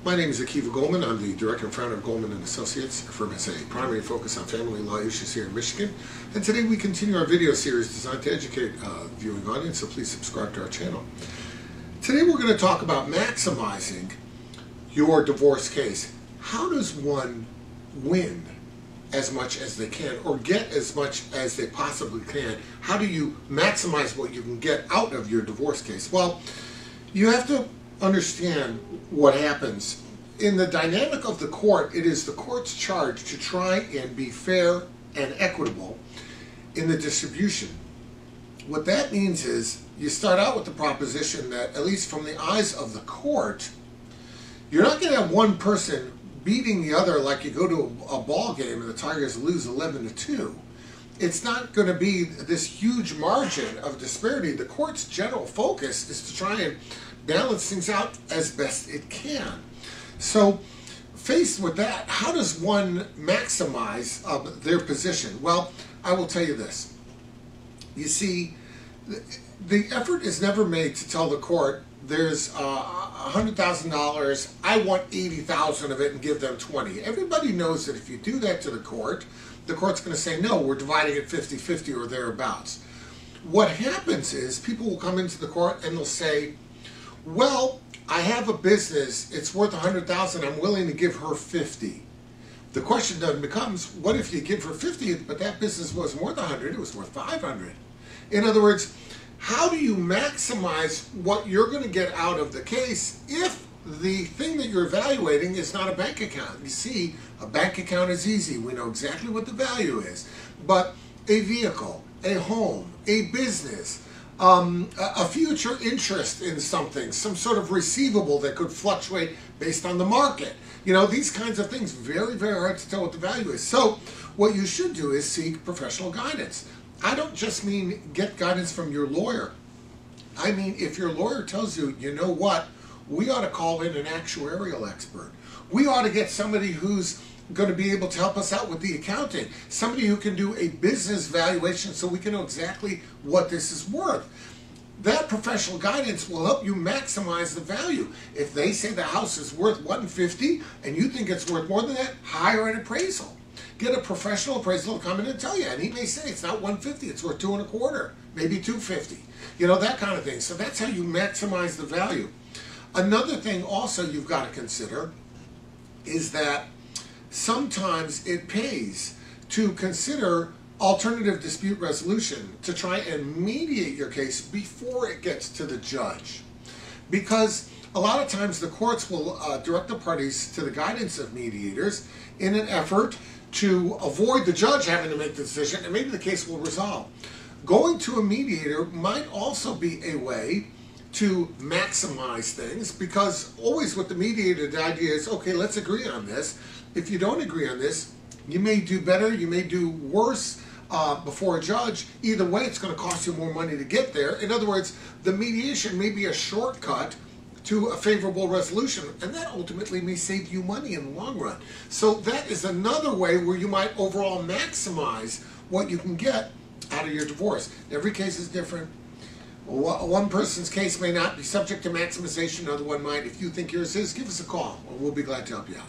My name is Goldman. I'm the director and founder of Goldman and Associates. Our firm has a primary focus on family law issues here in Michigan. And today we continue our video series designed to educate the viewing audience, so please subscribe to our channel. Today we're going to talk about maximizing your divorce case. How does one win as much as they can or get as much as they possibly can? How do you maximize what you can get out of your divorce case? Well, you have to understand what happens. In the dynamic of the court, it is the court's charge to try and be fair and equitable in the distribution. What that means is you start out with the proposition that, at least from the eyes of the court, you're not going to have one person beating the other like you go to a ball game and the Tigers lose 11-2. It's not going to be this huge margin of disparity. The court's general focus is to try and balance things out as best it can. So, faced with that, how does one maximize their position? Well, I will tell you this. You see, the effort is never made to tell the court, there's $100,000, I want $80,000 of it and give them 20. Everybody knows that if you do that to the court's going to say, no, we're dividing it 50-50 or thereabouts. What happens is people will come into the court and they'll say, well, I have a business, it's worth $100,000, I'm willing to give her 50. The question then becomes, what if you give her 50, but that business wasn't worth 100, it was worth 500? In other words, how do you maximize what you're going to get out of the case if the thing that you're evaluating is not a bank account? You see, a bank account is easy. We know exactly what the value is. But a vehicle, a home, a business, a future interest in something, some sort of receivable that could fluctuate based on the market. You know, these kinds of things, very, very hard to tell what the value is. So what you should do is seek professional guidance. I don't just mean get guidance from your lawyer. I mean, if your lawyer tells you, you know what, we ought to call in an actuarial expert. We ought to get somebody who's going to be able to help us out with the accounting. Somebody who can do a business valuation so we can know exactly what this is worth. That professional guidance will help you maximize the value. If they say the house is worth $150 and you think it's worth more than that, hire an appraisal. Get a professional appraisal to come in and tell you. And he may say it's not $150, it's worth $2.25, maybe $250. You know, that kind of thing. So that's how you maximize the value. Another thing also you've got to consider is that sometimes it pays to consider alternative dispute resolution to try and mediate your case before it gets to the judge. Because a lot of times the courts will direct the parties to the guidance of mediators in an effort to avoid the judge having to make the decision, and maybe the case will resolve. Going to a mediator might also be a way to maximize things, because always with the mediator, the idea is, okay, let's agree on this. If you don't agree on this, you may do better, you may do worse before a judge. Either way, it's going to cost you more money to get there. In other words, the mediation may be a shortcut to a favorable resolution, and that ultimately may save you money in the long run. So that is another way where you might overall maximize what you can get out of your divorce. Every case is different. One person's case may not be subject to maximization, another one might. If you think yours is, give us a call. We'll be glad to help you out.